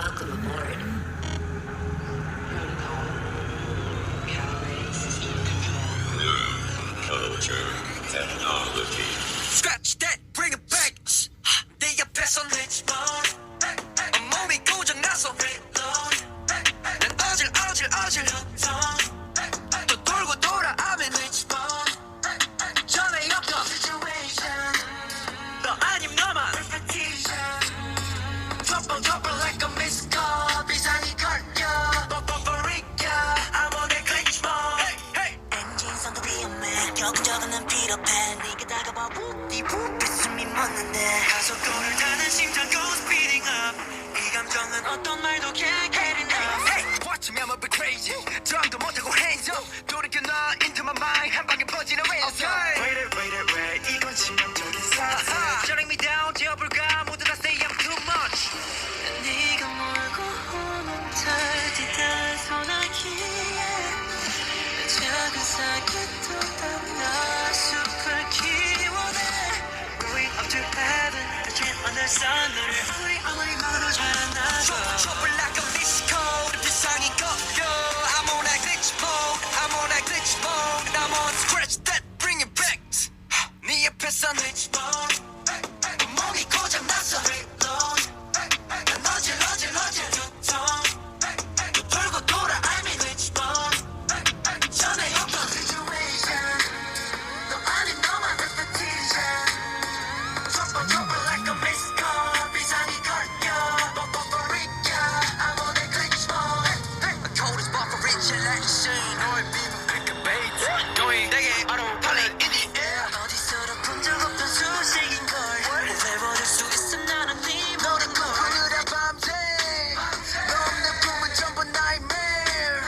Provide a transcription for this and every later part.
Welcome aboard. Culture, technology. Scratch that, bring it back. 내 옆에서 리치본 온몸이 고장나서 reload. 난 어질 또 돌고 돌아 I'm in 리치본 전에 없던 situation 너 아님 너만 repetition Trouble like a missed call 비상이 걸려 버버버리까 I'm on that glitch mode 엔진 선도 위험해 격적은 난 필요해 네가 다가와 푸디푸 비숨이 멎는데 가속도를 타는 심장 goes speeding up 이 감정은 어떤 말도 can't get enough Hey, watch me I'm a bit crazy 드럼도 못하고 hands up 돌이켜 나 into my mind 한 방에 퍼지는 왼손 Wait 이건 치명적인 사슬 Shutting me down 지어볼까 모두 다 say I'm too much 네가 몰고 오는 달 뒤달 소나기에 내 작은 사기도 담나 숲을 키워내 Going up to heaven The dream under sun 너를 아무리 말도 잘안 나서 Trouble like a missed call 비상이 걸려 I'm on that glitch mode I'm on that glitch mode I'm on scratch that bring it back 네 옆에서 glitch mode 몸이 고장났어 reload 난 어질 두통 또 돌고 돌아 I'm in glitch mode 전에 없던 situation 너 아닌 너만 repetition Trouble like a missed call 비상이 걸려 버버버리까 I'm on that glitch mode A code is buffering selection 너의 비밀 clickbait going 내게 autopilot in the air 어디서도 본 적 없던 수식인걸 해버릴 수 있음 나는 네 모든 걸 오늘의 밤새 너 없는 꿈은 전부 nightmare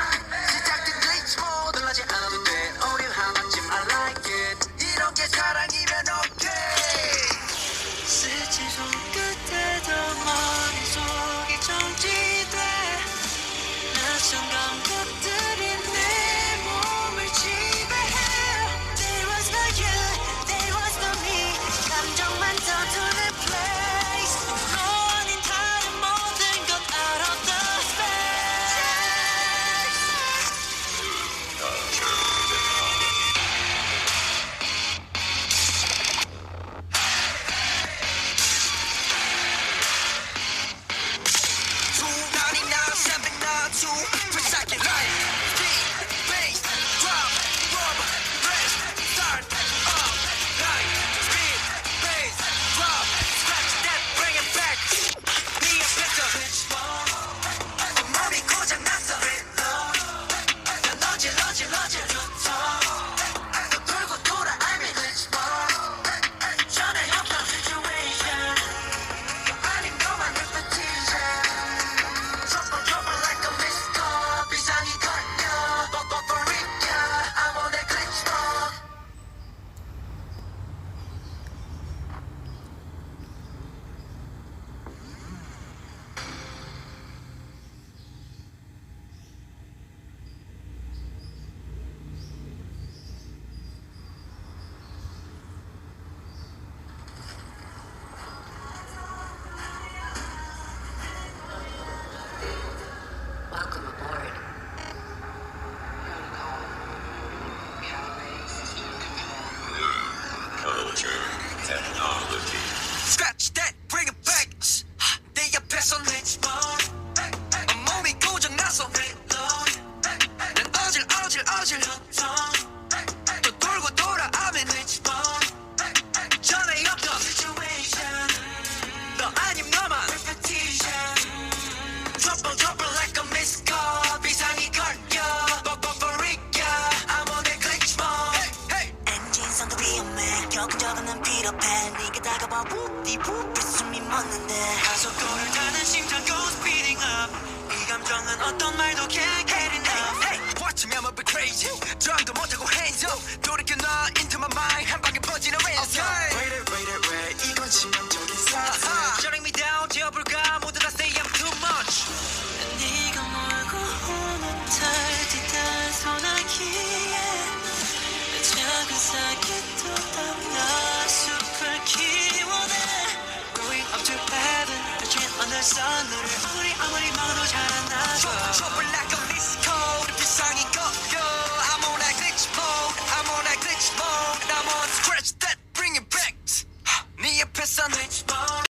시작된 glitch mode 놀라지 않아도 돼 오늘 하나쯤 I like it 이런 게 사랑이면 okay 스치 손끝에도 머릿속에 정지돼 낯선 감각들이 내 몸을 지배해 There was no you, there was no me 감정만 떠도는 place 너 아닌 다른 모든 건 out of the space Trouble like a missed call 비상이 걸려 버버버리까 I'm on that glitch mode Welcome aboard. Culture, technology. Scratch that, bring it back. 내 옆에서 glitch mode. 온몸이 고장나서 reload. 난 어질 두통. 또 돌고 돌아 I'm in glitch mode. 전에 없던 situation. 너 아님 너만 repetition. Trouble like a missed call. 비상이 걸려 버버버리까 I'm on that glitch mode. 엔진 선도 위험해 격적은 난 필요해 네가 다가와 푸디푸 비숨이 멎는데 가속도를 타는 심장 goes speeding up 이 감정은 어떤 말도 can't get enough Hey, watch me I'm a bit crazy 드럼도 못하고 hands up 돌이켜 나 into my mind 한 방에 퍼지는 왼손 Wait 이건 치명적인 사슬 Shutting me down 지어볼까 모두 다 say I'm too much 네가 몰고 오는 달 뒤달 소나기에 내 작은 사기도 담나 숲을 키워내 Going up to heaven The dream 만들었어 너를 아무리 막아도 잘안